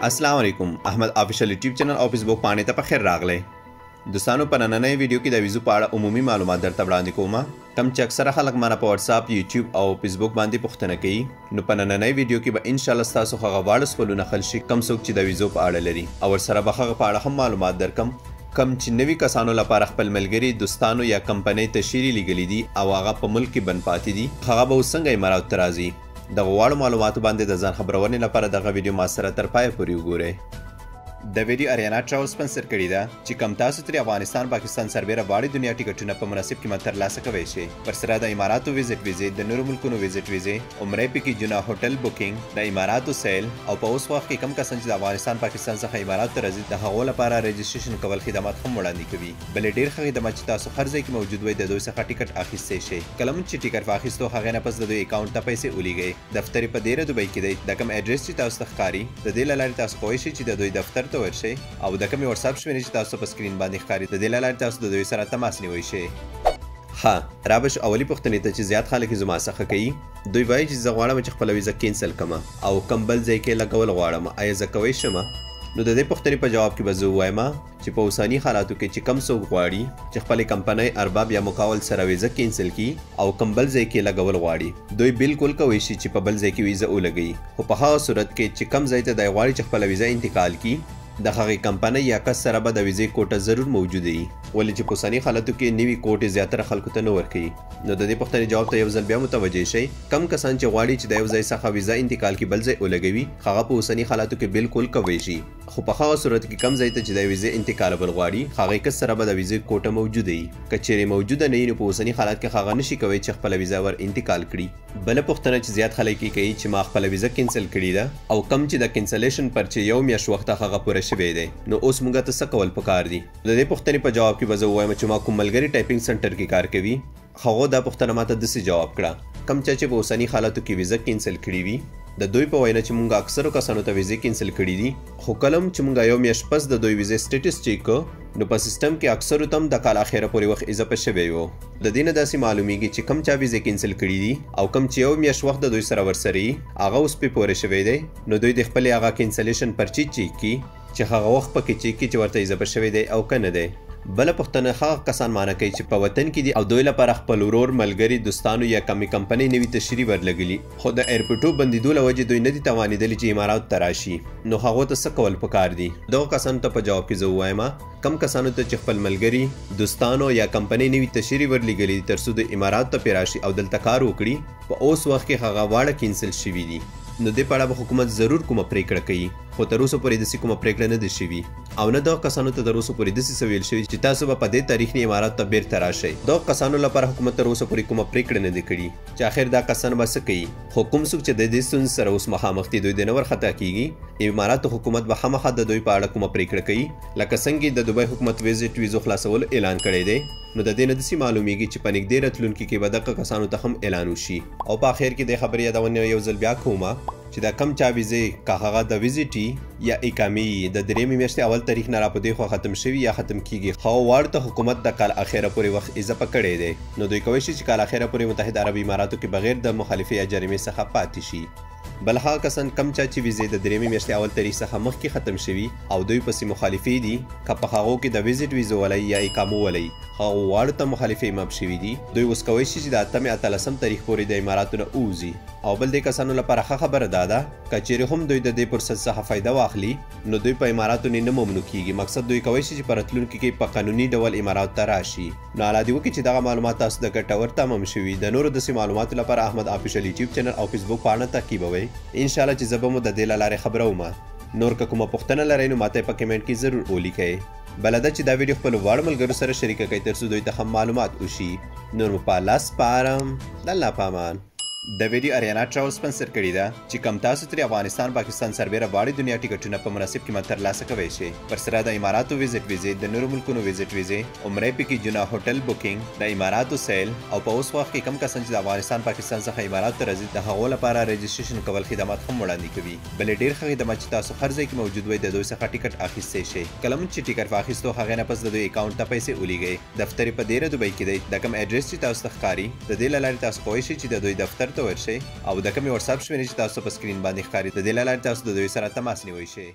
अस्सलाम वालेकुम Ahmad official YouTube channel او فیسبوک باندې ته په خیر راغلی دوستانو په نننۍ ویډیو کې د ویزو په اړه عمومي معلومات درته وړاندې کوم کم چې اکثره خلک مانه په واتس اپ یوټیوب او فیسبوک باندې پوښتنه کوي نو په نننۍ ویډیو کې به ان شاء الله تاسو هغه واړه سوالونه حل شي کم څوک چې د ویزو په اړه لري او ورسره به هغه په اړه هم معلومات درکم کم چې نوي کسانو لپاره خپل ملګري دوستانو یا کمپنۍ تشریح لګلې دي او هغه په ملک کې بند پاتې دي هغه به څنګه امارات ته راځي د غواړو معلوماتو باندې د ځان خبرونې لپاره دغه ویډیو ما سره تر پای پورې وګورئ د ویډیو اریانا ټراول سپانسر کړی ده چې کم تاسو ترې افغانستان پاکستان سربیره واړې دنیا ټیکټونه په مناسب قیمت ترلاسه کولی شئ ورسره د اماراتو ویزټ ویزې د نورو ملکونو ویزټ ویزې عمرې پیکیجونه هوټل بوکینګ د اماراتو سیل او په اوس وخت کې کم کسان چې د افغانستان پاکستان څخه امارات ته راځي د هغو لپاره رجسټریشن کول خدمات هم وړاندې کوي بلې ډېر ښه خدمات چې تاسو هر ځای کې موجود وي د دوی څخه ټیکټ اخیستی شئ کله مو چې ټیکټ واخیستو هغې نه پس د دوی اکاونټ ته پیسې ولیږئ دفتر یې په ډېره دوبۍ کې دی د کوم اډرس چې تاسو ته ښکاري د دې له لارې تاسو کولی شئ چې د دوی دفتر ته ورشئ او د کومې واتساپ شمېرې چې تاسو په سکرین باندې ښکاري د دې له لارې تاسو د دوی سره تماس نیولی شئ ها رابش اولي پوښتنې ته چې زیات خلک زما څخه کوي دوی وایي چې زه غواړم چې خپله ویزه کینسل کړم او کوم بل ځای کې لګول غواړم آیا زه کوی شم نو د دې پوښتنې په جواب کې به زه ووایم چې په اوسني حالاتو کې چې کم څوک غواړي چې خپلې کمپنۍ ارباب یا مقاول سره ویزه کینسل کړي او کوم بل ځای کې لګول غواړي دوی بالکل کولی شي چې په بل ځای کې ویزه ولګوي خو په هغه صورت کې چې کم ځای ته دی غواړي چې خپله ویزه انتقال کړي د هغې کمپنۍ یا کس سره به د ویزې کوټه ضرور موجوده وي ولې چې په اوسني حالتو کې نوي کوټې زیاتره خلکو ته نه ورکوي نو د دې پوښتنې جواب ته یو ځل بیا متوجه شئ کم کسان چې غواړي چې د یو ځای څخه ویزه انتقال کړي بل ځای ولګوي هغه په اوسني حالاتو کې بالکل کولی شي خو په هغه صورت کې کم ځای ته چې د ویزې انتقالول غواړي هغې کس سره به د ویزې کوټه موجوده وي که چیرې موجوده نه وي نو په اوسني حالت کې هغه نشي کوی چې خپله ویزه ور انتقال کړي بله پوښتنه چې زیات خلک یې کوي چې ما خپله ویزه کینسل کړې ده او کم چې د کینسلیشن پر چې یو میاشت وخته هغه پوره شوی دی نو اوس موږ ته څه کول پکار دي د دې پوښتنې په جواب کې به زه ووایم چې ما کوم ملګري ټایپینګ سنټر کې کار کوي هغو دا پوښتنه ماته داسې جواب کړه کم چا چې په اوسني حالاتو کې ویزه کینسل کړې وي د دوی په وینا چې موږ اکثرو کسانو ته ویزې کینسل کړي دي خو کله چې موږ یو میاشت پس د دوی ویزې سټیټس چیک کړو نو په سیستم کې اکثرو ته هم د کال اخره پورې وخت اضافه شوی و د دې نه داسې معلومیږي چې کم چا ویزې کینسل کړي دي او کم چې یو میاشت وخت د دوی سره ورسره وي هغه اوس پې پوره شوی دی نو دوی د خپلې هغه کینسلیشن پرچې چیک کړي چې هغه وخت پکې چیک کړي چې ورته اضافه شوی دی او که نه دی بله پوښتنه هغه کسان معنی کوي چې په وطن کې دي او دوی لپاره خپل ورور ملګري دوستانو یا کمې کمپنۍ نوي تشریح ورلګلي خو د ایرپورټو بندېدو له وجې دوی نه دي توانېدلي چې اماراتو ته راشي نو هغو ته څه کول پکار دي دغو کسانو ته په جواب کې زه ووایم کم کسانو ته چې خپل ملګري دوستانو یا کمپنۍ نوي تشریح ورلګلي دي تر څو د اماراتو ته پرې راشي او دلته کار وکړي په اوس وخت کې هغه واړه کینسل شوي دي نو دې په اړه به حکومت ضرور کومه پریکړه کوي خو تر اوسه پورې داسې کومه پریکړه نه ده شوې او نه دغه کسانو ته تر اوسه پورې داسې څه ویل شوي چې تاسو به په دې تاریخ نه امارات ته بیرته راشئ دغه کسانو لپاره حکومت تر اوسه پورې کومه پریکړه نه ده کړې چې آخر دا کسان به څه کوي خو کوم څوک چې د دې ستونزې سره اوس مخامخ دي دوی د نه ورخطا کیږي اماراتو حکومت به خامخا د دوی په اړه کومه پریکړه کوي لکه څنګه د دوبۍ حکومت ویزټ ویزو خلاصولو اعلان کړی دی نو د دې نه داسې معلومیږي چې په نږدې راتلونکي کې به دغه کسانو ته هم اعلان وشي او په اخر کې د خبرې یادونه یو ځل بیا کومه چې دا کم چا ویزې که هغه د ویزټي یا اقامې د درېیمې میاشتې اول تاریخ نه را په دې خوا ختم شوي یا ختم کیږي هغو واړو ته حکومت د کال اخره پورې وخت اضافه کړی دی نو دوی کولی شي چې کال اخره پورې متحده عربي اماراتو کې بغیر د مخالفې یا جریمې څخه پاتې شي بل هغه کسان کم چا چې ویزې د درېیمې میاشتې اول تاریخ څخه مخکې ختم شوي او دوی پسې مخالفې دي که په هغو کې د ویزټ ویزو ولئ یا اقامو ولئ هغو واړو ته مخالفې ماب شوي دي دوی اوس کولی شي چې د اتمې اتلسم تاریخ پورې د اماراتو نه ووځي او بل دې کسانو لپاره ښه خبره دا ده که چیرې هم دوی د دې فرصت څخه فایده واخلي نو دوی په اماراتو نه ممنوع کیږي مقصد دوی کولی شي چې په راتلونکي کې په قانوني ډول اماراتو ته راشي نو الله دې وکړي چې دغه معلومات تاسو د ګټور تمام شوي د نورو داسې معلوماتو لپاره احمد آفیشل یوټیوب چینل او فیسبوک پاڼه تعقیبوئ انشاءالله چې زه به مو د دې له لارې خبروم نور که کومه پوښتنه لرئ نو ماته په کمنټ کې ضرور ولیکئ بله ده چې دا ویډیو خپلو واړو ملګرو سره شریکه کړئ تر څو دوی ته هم معلومات وشي نور مو په الله سپارم د الله په امان د ویډیو اریانا ټراول سپانسر کړی ده چې کم تاسو ترې افغانستان پاکستان سربیره واړې دنیا ټیکټونه په مناسب قیمت ترلاسه کولی شئ ورسره د اماراتو ویزټ ویزې د نورو ملکونو ویزټ ویزې عمرې پیکیجونه هوټل بوکینګ د اماراتو سیل او په اوس وخت کې کم کسان چې د افغانستان پاکستان څخه امارات ته راځي د هغو لپاره رجسټریشن کول خدمات هم وړاندې کوي بلې ډېر ښه خدمات چې تاسو هر ځای کې موجود وي د دوی څخه ټیکټ اخیستی شئ کله مو چې ټیکټ واخیستو هغې نه پس د دوی اکاونټ ته پیسې ولیږئ دفتر یې په ډېره دوبۍ کې دی د کوم اډرس چې تاسو ته ښکاري د دې له لارې تاسو کولی شئ چې د دوی دفتر ته ورشئ او د کومې واتساپ شمېرې چې تاسو په سکرین باندې ښکاري د دې له لارې تاسو د دوی سره تماس نیولی شئ